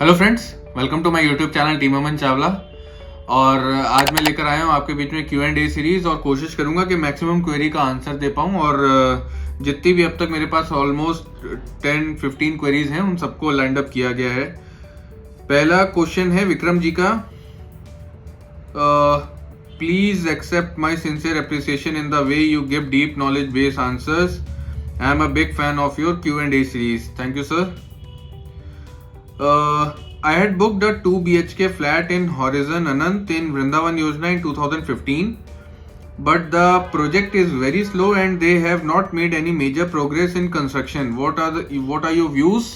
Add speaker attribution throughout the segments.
Speaker 1: Hello friends, welcome to my YouTube channel team Aman Chawla. और आज मैं लेकर आया हूँ आपके बीच में Q&A सीरीज और कोशिश करूंगा कि मैक्सिमम क्वेरी का आंसर दे पाऊँ। और जितनी भी अब तक मेरे पास ऑलमोस्ट 10-15 क्वेरीज हैं उन सबको लाइंड अप किया गया है। पहला क्वेश्चन है विक्रम जी का। Please accept my sincere appreciation in the way you give deep knowledge based answers. I am a big fan of your Q&A series. Thank you sir. I had booked a 2 BHK flat in Horizon Anant in Vrindavan Yojana in 2015, but the project is very slow and they have not made any major progress in construction. What are your views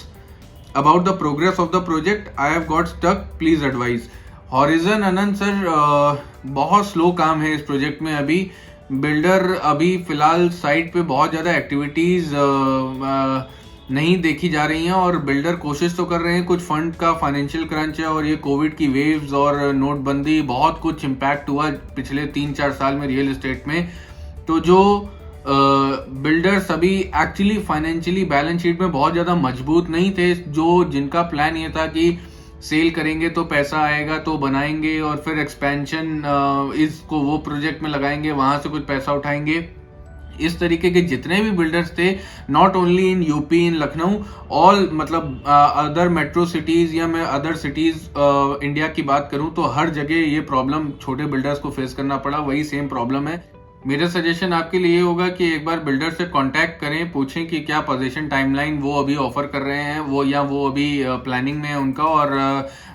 Speaker 1: about the progress of the project? I have got stuck. Please advise. Horizon Anant sir, बहुत slow काम है इस project में। अभी builder अभी फिलहाल site पे बहुत ज़्यादा एक्टिविटीज़ नहीं देखी जा रही हैं और बिल्डर कोशिश तो कर रहे हैं। कुछ फंड का फाइनेंशियल क्रंच है और ये कोविड की वेव्स और नोटबंदी बहुत कुछ इम्पैक्ट हुआ पिछले 3-4 साल में रियल एस्टेट में। तो जो बिल्डर्स अभी एक्चुअली फाइनेंशियली बैलेंस शीट में बहुत ज़्यादा मजबूत नहीं थे, जो जिनका प्लान ये था कि सेल करेंगे तो पैसा आएगा तो बनाएंगे और फिर एक्सपेंशन इसको वो प्रोजेक्ट में लगाएंगे, वहां से कुछ पैसा उठाएंगे। इस तरीके के जितने भी बिल्डर्स थे, not only in UP, in Lucknow, all मतलब अदर मेट्रो सिटीज या मैं अदर सिटीज इंडिया की बात करूं तो हर जगह ये प्रॉब्लम छोटे बिल्डर्स को फेस करना पड़ा। वही सेम प्रॉब्लम है। मेरा सजेशन आपके लिए होगा कि एक बार बिल्डर से कांटेक्ट करें, पूछें कि क्या पोजीशन टाइमलाइन वो अभी ऑफर कर रहे हैं, वो अभी प्लानिंग में है उनका, और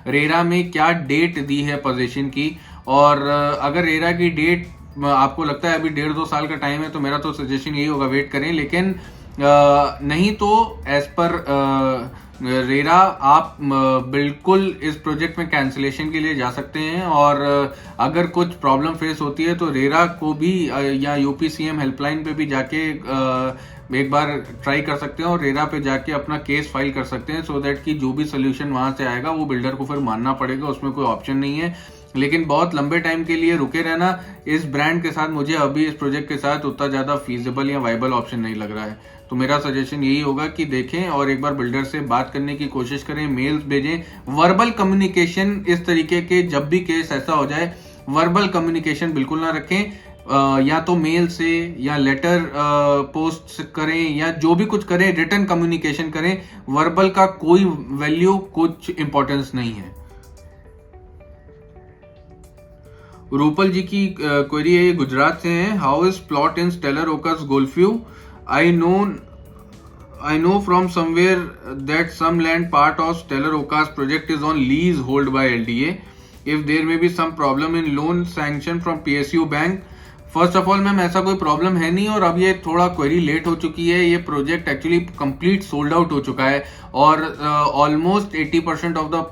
Speaker 1: रेरा में क्या डेट दी है पोजीशन की। और अगर रेरा की डेट आपको लगता है अभी 1.5-2 साल का टाइम है तो मेरा तो सजेशन यही होगा वेट करें। लेकिन नहीं तो एज पर रेरा आप बिल्कुल इस प्रोजेक्ट में कैंसिलेशन के लिए जा सकते हैं। और अगर कुछ प्रॉब्लम फेस होती है तो रेरा को भी या यूपी सीएम हेल्पलाइन पे भी जाके एक बार ट्राई कर सकते हैं और रेरा पे जाके अपना केस फाइल कर सकते हैं, सो दैट कि जो भी सोल्यूशन वहां से आएगा वो बिल्डर को फिर मानना पड़ेगा, उसमें कोई ऑप्शन नहीं है। लेकिन बहुत लंबे टाइम के लिए रुके रहना इस ब्रांड के साथ मुझे अभी इस प्रोजेक्ट के साथ उतना ज्यादा फीजिबल या वाइबल ऑप्शन नहीं लग रहा है। तो मेरा सजेशन यही होगा कि देखें और एक बार बिल्डर से बात करने की कोशिश करें, मेल्स भेजें। वर्बल कम्युनिकेशन इस तरीके के जब भी केस ऐसा हो जाए, वर्बल कम्युनिकेशन बिल्कुल ना रखें। या तो मेल से या लेटर पोस्ट करें या जो भी कुछ करें, रिटर्न कम्युनिकेशन करें। वर्बल का कोई वैल्यू, कुछ इंपॉर्टेंस नहीं है। रूपल जी की क्वेरी है, गुजरात से हैं। How is plot in Stellar Okers Golfview? I know from somewhere that some land part of Stellar Okas project is on lease hold by LDA. If there may be some problem in loan sanction from PSU bank. First of all ma'am ऐसा कोई problem है नहीं और अब ये थोड़ा query late हो चुकी है। ये project actually complete sold out हो चुका है और ऑलमोस्ट 80% ऑफ द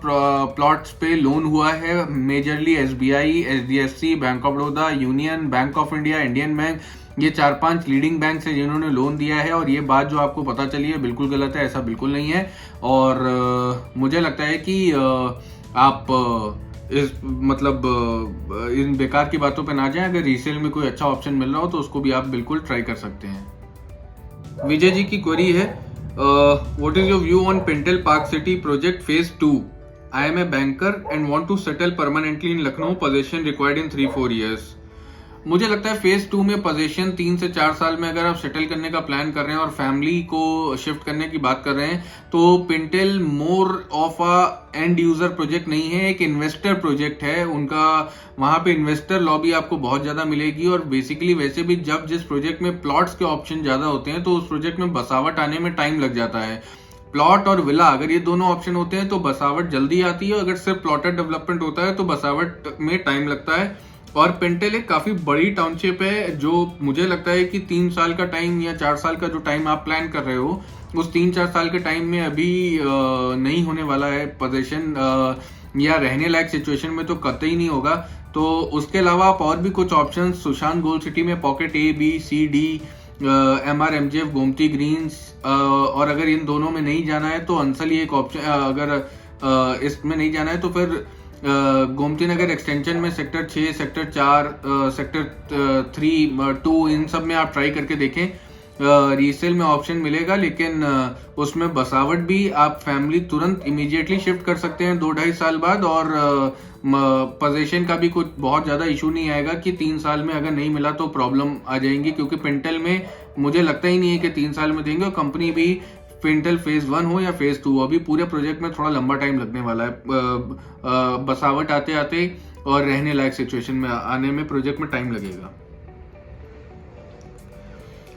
Speaker 1: प्लॉट्स पे लोन हुआ है। Majorly SBI, HDFC, bank of Baroda, union bank of India, Indian bank, ये 4-5 लीडिंग बैंक है जिन्होंने लोन दिया है। और ये बात जो आपको पता चली है बिल्कुल गलत है, ऐसा बिल्कुल नहीं है। और मुझे लगता है कि आप इस मतलब इन बेकार की बातों पे ना जाएं। अगर रीसेल में कोई अच्छा ऑप्शन मिल रहा हो तो उसको भी आप बिल्कुल ट्राई कर सकते हैं। विजय जी की क्वेरी है, what is your view on Pintal park city project phase 2? I am a banker and want to settle permanently in Lucknow. Position required in 3-4 years। मुझे लगता है फेज 2 में पोजीशन 3 से 4 साल में अगर आप सेटल करने का प्लान कर रहे हैं और फैमिली को शिफ्ट करने की बात कर रहे हैं तो pintail more of a and user project नहीं है, एक इन्वेस्टर प्रोजेक्ट है उनका। वहां पे इन्वेस्टर लॉबी आपको बहुत ज्यादा मिलेगी और बेसिकली वैसे भी जब जिस प्रोजेक्ट में प्लॉट्स के ऑप्शन ज्यादा होते हैं तो उस प्रोजेक्ट में बसावट आने में टाइम लग जाता है। प्लॉट और विला अगर ये दोनों ऑप्शन होते हैं तो बसावट जल्दी आती है, अगर सिर्फ प्लॉटेड डेवलपमेंट होता है तो बसावट में टाइम लगता है। और पिंटल एक काफी बड़ी टाउनशिप है जो मुझे लगता है कि 3 साल का टाइम या 4 साल का जो टाइम आप प्लान कर रहे हो उस 3-4 साल के टाइम में अभी नहीं होने वाला है पोजीशन, या रहने लायक सिचुएशन में तो कतई नहीं होगा। तो उसके अलावा आप और भी कुछ ऑप्शन सुशांत गोल्ड सिटी में pocket A, B, C, D, MRMGF, Gomti greens, और अगर इन दोनों में नहीं जाना है तो अंसल एक ऑप्शन, अगर इसमें नहीं जाना है तो फिर गोमती नगर एक्सटेंशन में सेक्टर 6, सेक्टर 4, सेक्टर 3, 2 इन सब में आप ट्राई करके देखें। रीसेल में ऑप्शन मिलेगा, लेकिन उसमें बसावट भी आप फैमिली तुरंत इमीडिएटली शिफ्ट कर सकते हैं 2-2.5 साल बाद, और पोजीशन का भी कुछ बहुत ज़्यादा इशू नहीं आएगा कि 3 साल में अगर नहीं मिला तो प्रॉब्लम आ जाएंगी, क्योंकि पिंटल में मुझे लगता ही नहीं है कि 3 साल में देंगे, और कंपनी भी पिंटल फेज 1 हो या फेज 2 अभी पूरे प्रोजेक्ट में थोड़ा लंबा टाइम लगने वाला है। बसावट आते आते और रहने लायक सिचुएशन में आने में प्रोजेक्ट में टाइम लगेगा।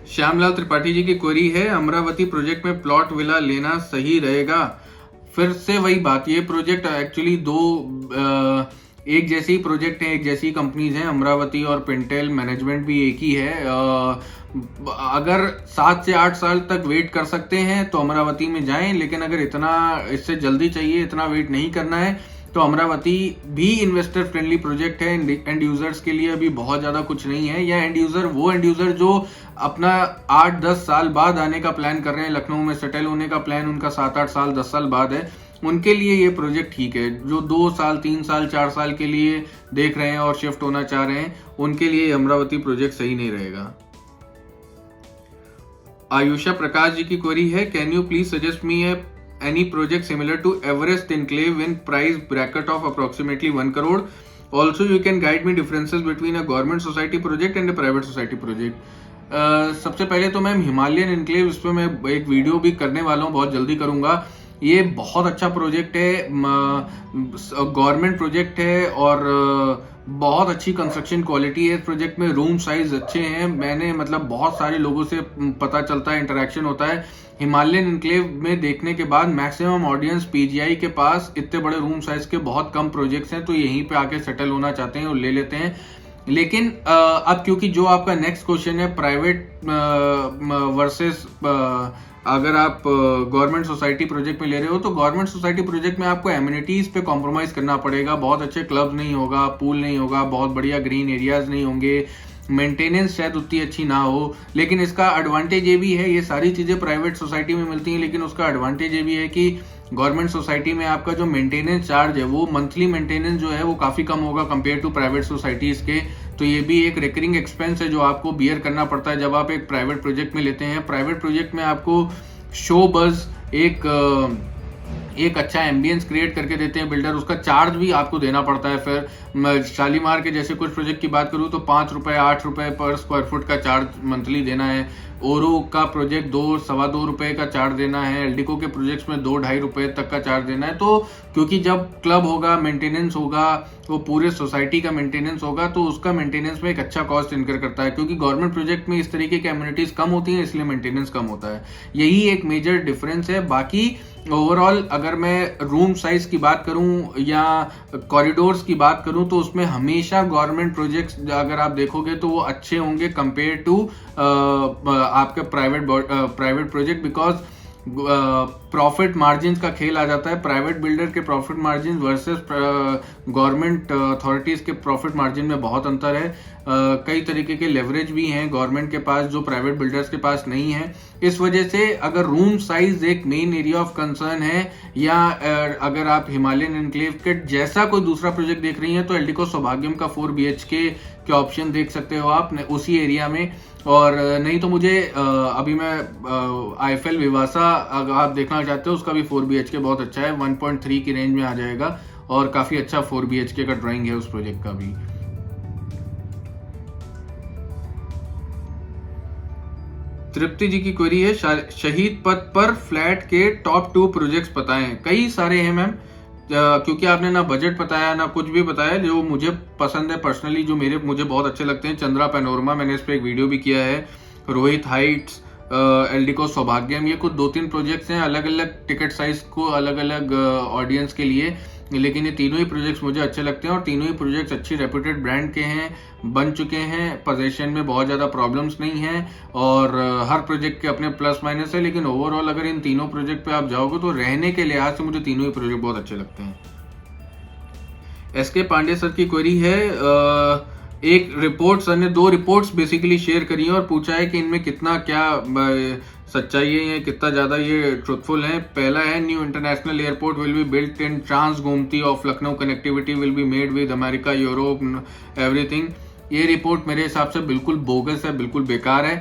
Speaker 1: श्यामलाल त्रिपाठी जी की क्वेरी है, अमरावती प्रोजेक्ट में प्लॉट विला लेना सही रहेगा? फिर से वही बात, ये प्रोजेक्ट एक्चुअली एक जैसे ही प्रोजेक्ट है, एक जैसी कंपनीज हैं, अमरावती और पिंटेल, मैनेजमेंट भी एक ही है। अगर 7 से 8 साल तक वेट कर सकते हैं तो अमरावती में जाएं, लेकिन अगर इतना इससे जल्दी चाहिए, इतना वेट नहीं करना है, तो अमरावती भी इन्वेस्टर फ्रेंडली प्रोजेक्ट है। एंड यूजर्स के लिए अभी बहुत ज्यादा कुछ नहीं है, या एंड यूजर जो अपना 8-10 साल बाद आने का प्लान कर रहे हैं, लखनऊ में सेटल होने का प्लान उनका 7-8 साल 10 साल बाद है, उनके लिए ये प्रोजेक्ट ठीक है। जो 2 साल 3 साल 4 साल के लिए देख रहे हैं और शिफ्ट होना चाह रहे हैं, उनके लिए अमरावती प्रोजेक्ट सही नहीं रहेगा। आयुषा प्रकाश जी की क्वेरी है, can you please suggest me any project similar to Everest Enclave in price bracket of approximately 1 crore? Also, you can guide me differences between a government society project and a private society project. सबसे पहले तो ma'am Himalayan enclave, इस पर मैं एक video भी करने वाला हूँ, बहुत जल्दी करूंगा। ये बहुत अच्छा प्रोजेक्ट है, गवर्नमेंट प्रोजेक्ट है, और बहुत अच्छी कंस्ट्रक्शन क्वालिटी है इस प्रोजेक्ट में। रूम साइज अच्छे हैं, मैंने मतलब बहुत सारे लोगों से पता चलता है, इंटरेक्शन होता है। हिमालयन एनक्लेव में देखने के बाद मैक्सिमम ऑडियंस पीजीआई के पास इतने बड़े रूम साइज के बहुत कम प्रोजेक्ट्स हैं, तो यहीं पे आके सेटल होना चाहते हैं और ले लेते हैं। लेकिन अब क्योंकि जो आपका नेक्स्ट क्वेश्चन है प्राइवेट वर्सेस अगर आप गवर्नमेंट सोसाइटी प्रोजेक्ट में ले रहे हो, तो गवर्नमेंट सोसाइटी प्रोजेक्ट में आपको एमिनिटीज पे कॉम्प्रोमाइज करना पड़ेगा। बहुत अच्छे क्लब नहीं होगा, पूल नहीं होगा, बहुत बढ़िया ग्रीन एरियाज नहीं होंगे, मेंटेनेंस शायद उतनी अच्छी ना हो। लेकिन इसका एडवांटेज ये भी है, ये सारी चीजें प्राइवेट सोसाइटी में मिलती हैं, लेकिन उसका एडवांटेज ये भी है कि गवर्नमेंट सोसाइटी में आपका जो मेंटेनेंस चार्ज है, वो मंथली मेंटेनेंस जो है वो काफी कम होगा कंपेयर टू प्राइवेट सोसाइटीज के। तो ये भी एक रिकरिंग एक्सपेंस है जो आपको बियर करना पड़ता है जब आप एक प्राइवेट प्रोजेक्ट में लेते हैं। प्राइवेट प्रोजेक्ट में आपको शो बज एक अच्छा एम्बियंस क्रिएट करके देते हैं बिल्डर, उसका चार्ज भी आपको देना पड़ता है। फिर शालीमार के जैसे कुछ प्रोजेक्ट की बात करूं तो 5 रुपए 8 रुपए पर स्क्वायर फुट का चार्ज मंथली देना है। ओरो का प्रोजेक्ट 2-2.25 रुपए का चार्ज देना है। एल्डिको के प्रोजेक्ट्स में 2-2.5 रुपए तक का चार्ज देना है। तो क्योंकि जब क्लब होगा, मेंटेनेंस होगा, वो पूरे सोसाइटी का मेंटेनेंस होगा, तो उसका मेंटेनेंस में एक अच्छा कॉस्ट इनकर करता है। क्योंकि गवर्नमेंट प्रोजेक्ट में इस तरीके की एमिनिटीज कम होती हैं, इसलिए मेंटेनेंस कम होता है। यही एक मेजर डिफरेंस है। बाकी ओवरऑल अगर मैं रूम साइज की बात करूं या कॉरिडोर्स की बात करूं, तो उसमें हमेशा गवर्नमेंट प्रोजेक्ट्स अगर आप देखोगे तो वो अच्छे होंगे कंपेयर टू आपके private project, because profit margin का खेल आ जाता है। प्राइवेट बिल्डर के profit margin versus government authorities के प्रॉफिट मार्जिन में बहुत अंतर है। कई तरीके के लेवरेज भी हैं गवर्नमेंट के पास जो प्राइवेट बिल्डर्स के पास नहीं है। इस वजह से अगर रूम साइज एक मेन एरिया ऑफ कंसर्न है, या अगर आप हिमालयन एनक्लेव के जैसा कोई दूसरा प्रोजेक्ट देख रही हैं, तो एल्डिको सौभाग्यम का 4 BHK के ऑप्शन देख सकते हो आप उसी एरिया में। और नहीं तो मुझे अभी मैं आईफेल विवासा अगर आप देखना चाहते हो, उसका भी 4 BHK बहुत अच्छा है, 1.3 की रेंज में आ जाएगा, और काफी अच्छा 4 BHK का ड्राइंग है उस प्रोजेक्ट का भी। तृप्ति जी की क्वेरी है, शहीद पथ पर फ्लैट के टॉप 2 प्रोजेक्ट्स बताएं। कई सारे हैं मैम, क्योंकि आपने ना बजट बताया ना कुछ भी बताया। जो मुझे पसंद है पर्सनली, जो मुझे बहुत अच्छे लगते हैं, चंद्रा पैनोरमा, मैंने इस पर एक वीडियो भी किया है, रोहित हाइट्स, एल्डिको सौभाग्यम, ये कुछ 2-3 प्रोजेक्ट्स हैं, अलग अलग टिकट साइज को, अलग अलग ऑडियंस के लिए। लेकिन ये तीनों ही प्रोजेक्ट्स मुझे अच्छे लगते हैं, और तीनों ही प्रोजेक्ट्स अच्छी रेप्यूटेड ब्रांड के हैं, बन चुके हैं, पोजीशन में बहुत ज्यादा प्रॉब्लम्स नहीं है, और हर प्रोजेक्ट के अपने प्लस माइनस है। लेकिन ओवरऑल अगर इन तीनों प्रोजेक्ट पे आप जाओगे तो रहने के लिहाज से मुझे तीनों ही प्रोजेक्ट बहुत अच्छे लगते हैं। एसके पांडे सर की क्वेरी है, एक रिपोर्ट, सर ने 2 रिपोर्ट्स बेसिकली शेयर करी है और पूछा है कि इनमें कितना क्या सच्चाई है या कितना ज्यादा ये ट्रुथफुल है। पहला है, new international airport will be built in trans Gomti of Lucknow, connectivity will be made with America, Europe, everything. ये रिपोर्ट मेरे हिसाब से बिल्कुल बोगस है, बिल्कुल बेकार है।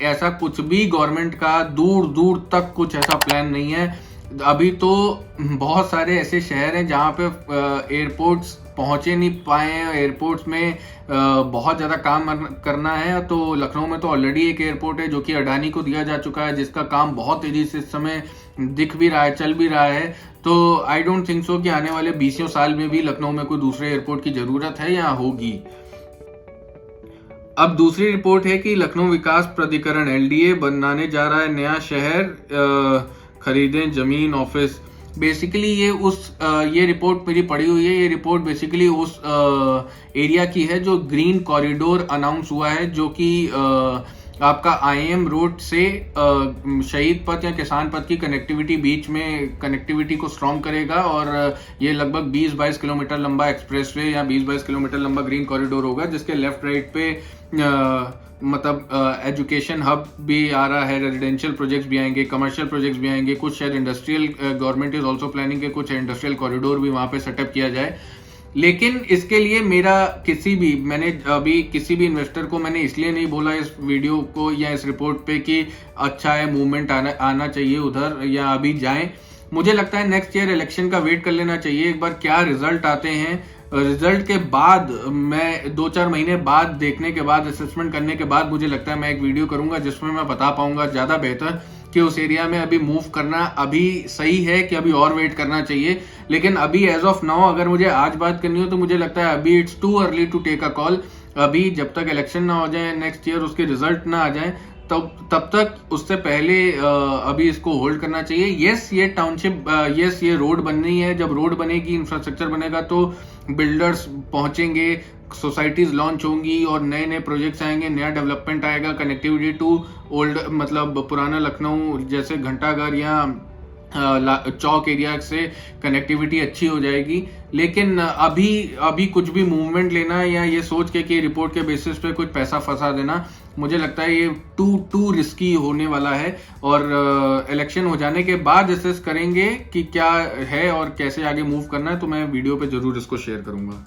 Speaker 1: ऐसा कुछ भी गवर्नमेंट का दूर दूर तक कुछ ऐसा प्लान नहीं है। अभी तो बहुत सारे ऐसे शहर हैं जहाँ पे एयरपोर्ट्स पहुंचे नहीं पाए हैं, एयरपोर्ट्स में बहुत ज़्यादा काम करना है। तो लखनऊ में तो ऑलरेडी एक एयरपोर्ट है जो कि अडानी को दिया जा चुका है, जिसका काम बहुत तेजी से इस समय दिख भी रहा है, चल भी रहा है। तो आई डोंट थिंक सो कि आने वाले 20 साल में भी लखनऊ में कोई दूसरे एयरपोर्ट की ज़रूरत है या होगी। अब दूसरी रिपोर्ट है कि लखनऊ विकास प्राधिकरण LDA बनाने जा रहा है नया शहर, खरीदें जमीन, ऑफिस। बेसिकली ये रिपोर्ट मेरी पड़ी हुई है। ये रिपोर्ट बेसिकली उस एरिया की है जो ग्रीन कॉरिडोर अनाउंस हुआ है, जो कि आपका IIM रोड से शहीद पथ या किसान पथ की कनेक्टिविटी, बीच में कनेक्टिविटी को स्ट्रॉन्ग करेगा। और ये लगभग 20-22 किलोमीटर लंबा एक्सप्रेसवे या 20-22 किलोमीटर लंबा ग्रीन कॉरिडोर होगा, जिसके लेफ्ट राइट पे मतलब एजुकेशन हब भी आ रहा है, रेजिडेंशियल प्रोजेक्ट्स भी आएंगे, कमर्शियल प्रोजेक्ट्स भी आएंगे, कुछ शायद industrial, government is also planning के कुछ इंडस्ट्रियल कॉरिडोर भी वहां पे सेटअप किया जाए। लेकिन इसके लिए मैंने अभी किसी भी इन्वेस्टर को मैंने इसलिए नहीं बोला इस वीडियो को या इस रिपोर्ट पे कि अच्छा है, मूवमेंट आना चाहिए उधर या अभी जाएं। मुझे लगता है नेक्स्ट ईयर इलेक्शन का वेट कर लेना चाहिए, एक बार क्या रिजल्ट आते हैं। रिजल्ट के बाद मैं 2-4 महीने बाद देखने के बाद, असेसमेंट करने के बाद, मुझे लगता है मैं एक वीडियो करूंगा जिसमें मैं बता पाऊंगा ज्यादा बेहतर कि उस एरिया में अभी मूव करना अभी सही है कि अभी और वेट करना चाहिए। लेकिन अभी एज ऑफ नाउ अगर मुझे आज बात करनी हो तो मुझे लगता है अभी it's too early to take a call. अभी जब तक इलेक्शन ना हो जाए नेक्स्ट ईयर, उसके रिजल्ट ना आ जाए, तब तक उससे पहले अभी इसको होल्ड करना चाहिए। यस ये टाउनशिप, यस ये रोड बननी है। जब रोड बनेगी, इंफ्रास्ट्रक्चर बनेगा तो बिल्डर्स पहुंचेंगे, सोसाइटीज लॉन्च होंगी और नए नए प्रोजेक्ट्स आएंगे, नया डेवलपमेंट आएगा। कनेक्टिविटी टू ओल्ड मतलब पुराना लखनऊ जैसे घंटाघर या चौक एरिया से कनेक्टिविटी अच्छी हो जाएगी। लेकिन अभी कुछ भी मूवमेंट लेना या ये सोच के कि रिपोर्ट के बेसिस पे कुछ पैसा फंसा देना, मुझे लगता है ये टू रिस्की होने वाला है। और इलेक्शन हो जाने के बाद असेस करेंगे कि क्या है और कैसे आगे मूव करना है, तो मैं वीडियो पे जरूर इसको शेयर करूंगा।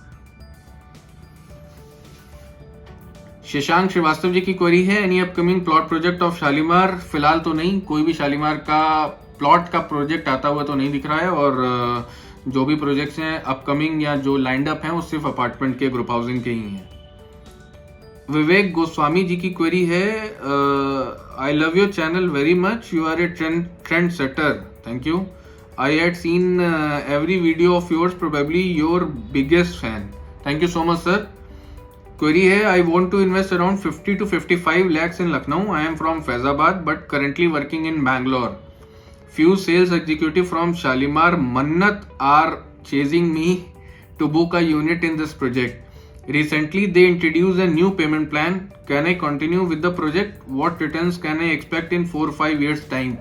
Speaker 1: शशांक श्रीवास्तव जी की क्वेरी है, any upcoming plot project of Shalimar? फिलहाल तो नहीं, कोई भी शालीमार का प्लॉट का प्रोजेक्ट आता हुआ तो नहीं दिख रहा है। और जो भी प्रोजेक्ट्स हैं अपकमिंग या जो लाइंड अप हैं वो सिर्फ अपार्टमेंट के, ग्रुप हाउसिंग के ही हैं। विवेक गोस्वामी जी की क्वेरी है, I love your channel very much, you are a trend setter, thank you. I had seen every video of yours, probably your biggest fan, thank you so much sir. Query है, I want to invest around 50 to 55 lakhs in Lucknow. I am from Faizabad but currently working in Bangalore. Few sales executive from Shalimar Mannat are chasing me to book a unit in this project. Recently they introduced a new payment plan. Can I continue with the project? What returns can I expect in 4-5 years time?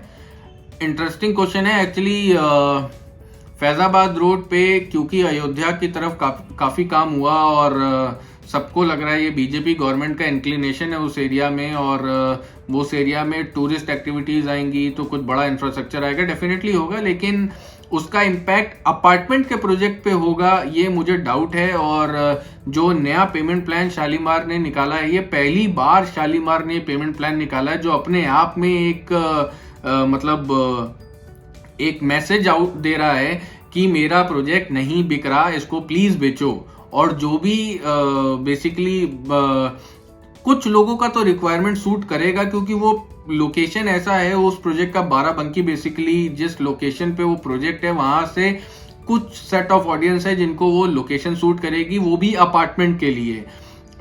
Speaker 1: Interesting question है actually. Faizabad road पे क्योंकि अयोध्या की तरफ काफी काम हुआ और सबको लग रहा है ये बीजेपी गवर्नमेंट का इंक्लिनेशन है उस एरिया में, और वो उस एरिया में टूरिस्ट एक्टिविटीज आएंगी तो कुछ बड़ा इंफ्रास्ट्रक्चर आएगा, डेफिनेटली होगा। लेकिन उसका इम्पैक्ट अपार्टमेंट के प्रोजेक्ट पे होगा ये मुझे डाउट है। और जो नया पेमेंट प्लान शालीमार ने निकाला है, ये पहली बार शालीमार ने पेमेंट प्लान निकाला है जो अपने आप में एक मतलब एक मैसेज आउट दे रहा है कि मेरा प्रोजेक्ट नहीं बिक रहा, इसको प्लीज बेचो। और जो भी बेसिकली कुछ लोगों का तो रिक्वायरमेंट सूट करेगा क्योंकि वो लोकेशन ऐसा है उस प्रोजेक्ट का, बाराबंकी बेसिकली जिस लोकेशन पे वो प्रोजेक्ट है वहां से कुछ सेट ऑफ ऑडियंस है जिनको वो लोकेशन सूट करेगी, वो भी अपार्टमेंट के लिए।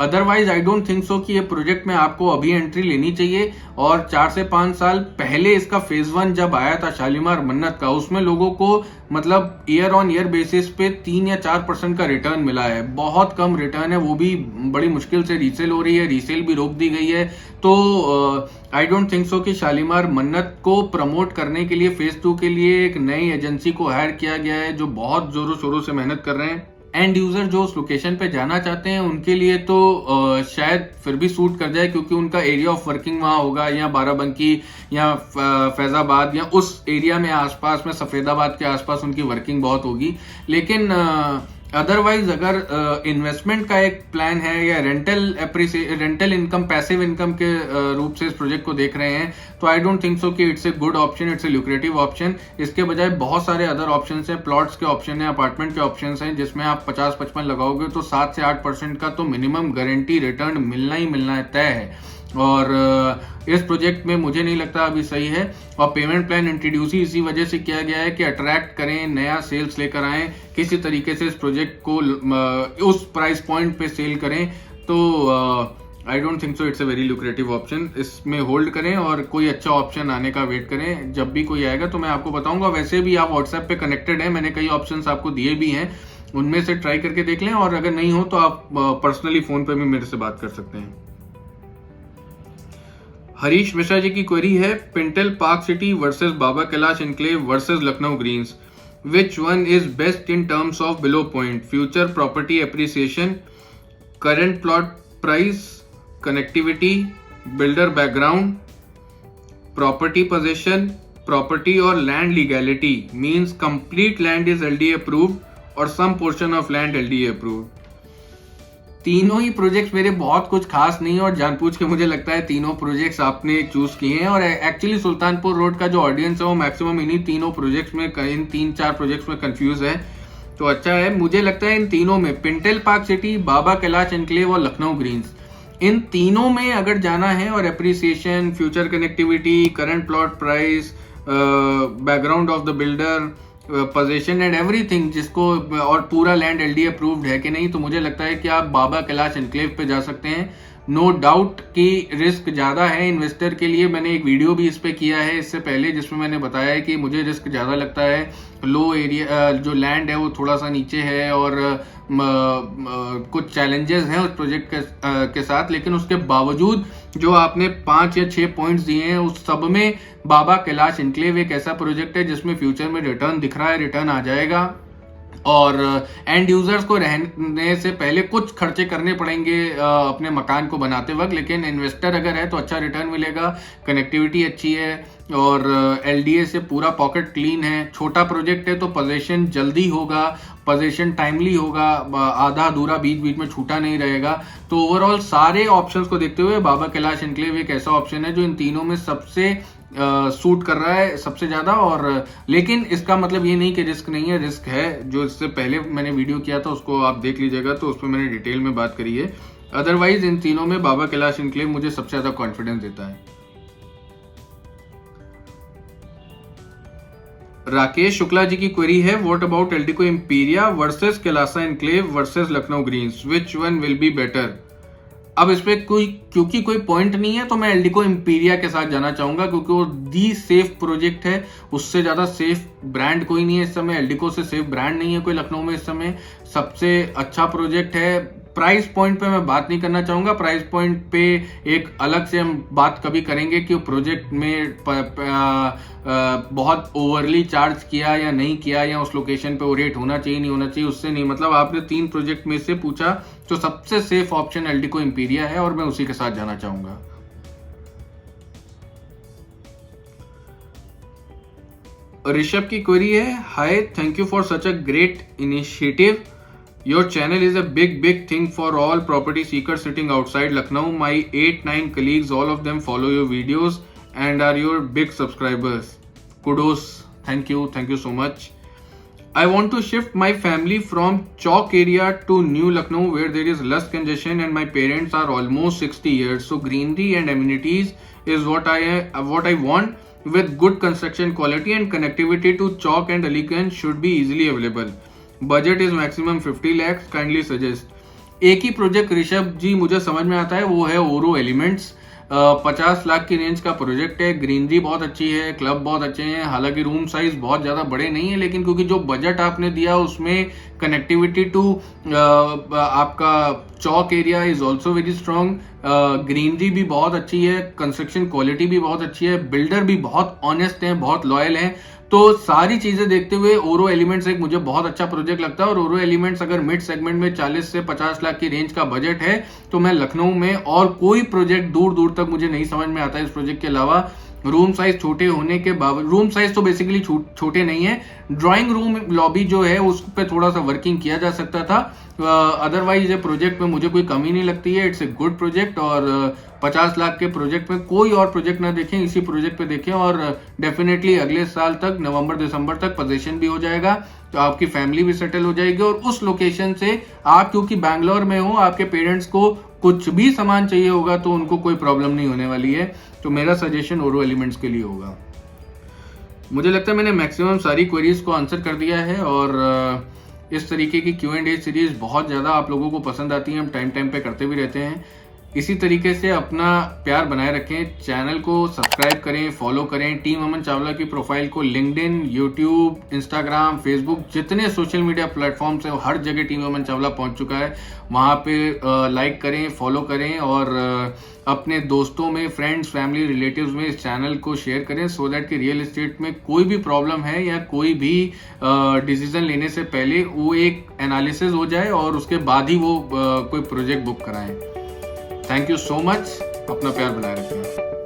Speaker 1: Otherwise I don't think so कि ये प्रोजेक्ट में आपको अभी एंट्री लेनी चाहिए। और 4 से 5 साल पहले इसका फेज 1 जब आया था शालीमार मन्नत का, उसमें लोगों को मतलब ईयर ऑन ईयर बेसिस पे 3 या 4% का रिटर्न मिला है, बहुत कम रिटर्न है, वो भी बड़ी मुश्किल से रीसेल हो रही है, रीसेल भी रोक दी गई है। तो आई डोंट थिंक सो कि शालीमार मन्नत को प्रमोट करने के लिए फेज 2 के लिए एक नई एजेंसी को हायर किया गया है जो बहुत जोरों शोरों से मेहनत कर रहे हैं। एंड यूजर जो उस लोकेशन पे जाना चाहते हैं उनके लिए तो शायद फिर भी सूट कर जाए क्योंकि उनका एरिया ऑफ वर्किंग वहां होगा, या बाराबंकी या फैजाबाद या उस एरिया में आसपास में सफेदाबाद के आसपास उनकी वर्किंग बहुत होगी। लेकिन अदरवाइज अगर इन्वेस्टमेंट का एक प्लान है या रेंटल इनकम, पैसिव इनकम के रूप से इस प्रोजेक्ट को देख रहे हैं, तो आई डोंट थिंक सो कि it's a good option, it's a lucrative option. इसके बजाय बहुत सारे अदर ऑप्शन हैं, प्लॉट्स के ऑप्शन है, अपार्टमेंट के ऑप्शन हैं, जिसमें आप 50-55 लगाओगे तो 7 से 8% का तो मिनिमम गारंटी रिटर्न मिलना ही मिलना तय है। और इस प्रोजेक्ट में मुझे नहीं लगता अभी सही है। और पेमेंट प्लान इंट्रोड्यूस ही इसी वजह से किया गया है कि अट्रैक्ट करें, नया सेल्स लेकर आए, किसी तरीके से इस प्रोजेक्ट को उस प्राइस पॉइंट पे सेल करें। तो I don't think so it's a very lucrative option. इसमें होल्ड करें और कोई अच्छा ऑप्शन आने का वेट करें। जब भी कोई आएगा तो मैं आपको बताऊंगा। वैसे भी आप व्हाट्सएप पे कनेक्टेड हैं, मैंने कई ऑप्शंस आपको दिए भी हैं, उनमें से ट्राई करके देख लें। और अगर नहीं हो तो आप पर्सनली फोन पे भी मेरे से बात कर सकते हैं। हरीश मिश्रा जी की क्वेरी है, Pintal park city versus Baba Kailash enclave versus Lucknow greens, which one is best in terms of below point, future property appreciation, current plot price, connectivity, builder background, property position, property और land legality, means complete land is LDA approved और some portion of land LDA approved. तीनों ही projects मेरे बहुत कुछ खास नहीं है और जानबूझ के मुझे लगता है तीनों प्रोजेक्ट्स आपने चूज किए हैं। और एक्चुअली सुल्तानपुर रोड का जो ऑडियंस है वो मैक्सिमम इन्हीं तीनों प्रोजेक्ट्स में, इन 3-4 प्रोजेक्ट्स में कंफ्यूज है। तो अच्छा है, मुझे लगता है इन तीनों में पिंटल पार्क सिटी, बाबा कैलाश एनक्लेव और लखनऊ ग्रीन्स, इन तीनों में अगर जाना है और appreciation, future connectivity, current plot price, background of the builder, position and everything, जिसको और पूरा लैंड एलडी अप्रूव्ड है कि नहीं, तो मुझे लगता है कि आप बाबा कैलाश एनक्लेव पे जा सकते हैं। नो डाउट कि रिस्क ज्यादा है इन्वेस्टर के लिए। मैंने एक वीडियो भी इस पे किया है इससे पहले, जिसमें मैंने बताया है कि मुझे रिस्क ज्यादा लगता है। लो एरिया जो लैंड है वो थोड़ा सा नीचे है और कुछ चैलेंजेस हैं उस प्रोजेक्ट के साथ, लेकिन उसके बावजूद जो आपने 5 या 6 पॉइंट्स दिए हैं उस सब में बाबा कैलाश एनक्लेव एक ऐसा प्रोजेक्ट है जिसमें फ्यूचर में रिटर्न दिख रहा है, रिटर्न आ जाएगा। और एंड यूजर्स को रहने से पहले कुछ खर्चे करने पड़ेंगे अपने मकान को बनाते वक्त, लेकिन इन्वेस्टर अगर है तो अच्छा रिटर्न मिलेगा। कनेक्टिविटी अच्छी है और एलडीए से पूरा पॉकेट क्लीन है। छोटा प्रोजेक्ट है तो पोजीशन जल्दी होगा, पोजीशन टाइमली होगा, आधा अधूरा बीच बीच में छूटा नहीं रहेगा। तो ओवरऑल सारे ऑप्शंस को देखते हुए बाबा कैलाश एनक्लेव एक ऐसा ऑप्शन है जो इन तीनों में सबसे सूट कर रहा है सबसे ज्यादा। और लेकिन इसका मतलब ये नहीं कि रिस्क नहीं है, रिस्क है। जो इससे पहले मैंने वीडियो किया था उसको आप देख लीजिएगा, तो उसमें मैंने डिटेल में बात करी है। अदरवाइज इन तीनों में बाबा कैलाश एनक्लेव मुझे सबसे ज्यादा कॉन्फिडेंस देता है। राकेश शुक्ला जी की क्वेरी है, what about Eldeco Imperia versus Kailasa enclave versus Lucknow greens, which one will be better. अब इसमें क्योंकि कोई पॉइंट नहीं है तो मैं एल्डिको इंपीरिया के साथ जाना चाहूंगा, क्योंकि वो दी सेफ प्रोजेक्ट है। उससे ज्यादा सेफ ब्रांड कोई नहीं है इस समय, एल्डिको से सेफ ब्रांड नहीं है कोई लखनऊ में इस समय। सबसे अच्छा प्रोजेक्ट है। प्राइस पॉइंट पे मैं बात नहीं करना चाहूंगा, प्राइस पॉइंट पे एक अलग से हम बात कभी करेंगे कि प्रोजेक्ट में बहुत ओवरली चार्ज किया या नहीं किया, या उस लोकेशन पे वो रेट होना चाहिए नहीं होना चाहिए, उससे नहीं मतलब। आपने 3 प्रोजेक्ट में से पूछा तो सबसे सेफ ऑप्शन एल्डिको इंपीरिया है और मैं उसी के साथ जाना चाहूंगा। ऋषभ की क्वेरी है, hi, thank you for such a great initiative. Your channel is a big thing for all property seekers sitting outside Lucknow. My 8-9 colleagues, all of them follow your videos and are your big subscribers. Kudos. Thank you so much. I want to shift my family from Chowk area to New Lucknow where there is less congestion and my parents are almost 60 years. So greenery and amenities is what I want, with good construction quality and connectivity to Chowk and Aliganj should be easily available. Budget is maximum 50 lakhs. Kindly suggest. एक ही project Rishabh जी मुझे समझ में आता है, वो है ओरो elements. 50 lakh की रेंज का प्रोजेक्ट है। ग्रीनरी बहुत अच्छी है, क्लब बहुत अच्छे हैं, हालांकि रूम साइज बहुत ज्यादा बड़े नहीं है, लेकिन क्योंकि जो बजट आपने दिया उसमें कनेक्टिविटी टू आपका Chowk area is also very strong. Greenery भी बहुत अच्छी है, कंस्ट्रक्शन क्वालिटी भी बहुत अच्छी है, बिल्डर भी बहुत ऑनेस्ट है, बहुत लॉयल है। तो सारी चीजें देखते हुए ओरो एलिमेंट्स एक मुझे बहुत अच्छा प्रोजेक्ट लगता है। और ओरो एलिमेंट्स अगर मिड सेगमेंट में 40 से 50 लाख की रेंज का बजट है तो मैं लखनऊ में और कोई प्रोजेक्ट दूर दूर तक मुझे नहीं समझ में आता है इस प्रोजेक्ट के अलावा रूम साइज छोटे होने के बावजूद, रूम साइज तो बेसिकली छोटे नहीं है, ड्राइंग रूम लॉबी जो है उस पर थोड़ा सा वर्किंग किया जा सकता था। अदरवाइज ये प्रोजेक्ट में मुझे कोई कमी नहीं लगती है, इट्स ए गुड प्रोजेक्ट। और 50 लाख के प्रोजेक्ट में कोई और प्रोजेक्ट ना देखें, इसी प्रोजेक्ट पे देखें, और डेफिनेटली अगले साल तक नवंबर दिसंबर तक पोजीशन भी हो जाएगा, तो आपकी फैमिली भी सेटल हो जाएगी। और उस लोकेशन से आप क्योंकि बैंगलोर में हो, आपके पेरेंट्स को कुछ भी सामान चाहिए होगा तो उनको कोई प्रॉब्लम नहीं होने वाली है। तो मेरा सजेशन ओरो एलिमेंट्स के लिए होगा। मुझे लगता है मैंने मैक्सिमम सारी क्वेरीज को आंसर कर दिया है, और इस तरीके की Q&A सीरीज बहुत ज़्यादा आप लोगों को पसंद आती है, हम टाइम टाइम पे करते भी रहते हैं। इसी तरीके से अपना प्यार बनाए रखें, चैनल को सब्सक्राइब करें, फॉलो करें। टीम अमन चावला की प्रोफाइल को लिंक्डइन, यूट्यूब, इंस्टाग्राम, फेसबुक, जितने सोशल मीडिया प्लेटफॉर्म्स हैं हर जगह टीम अमन चावला पहुंच चुका है। वहां पे लाइक करें, फॉलो करें, और अपने दोस्तों में, फ्रेंड्स, फैमिली, रिलेटिव्स में इस चैनल को शेयर करें, सो दैट कि रियल एस्टेट में कोई भी प्रॉब्लम है या कोई भी डिसीजन लेने से पहले वो एक एनालिसिस हो जाए और उसके बाद ही वो कोई प्रोजेक्ट बुक कराएं। थैंक यू सो मच, अपना प्यार बनाए रखें।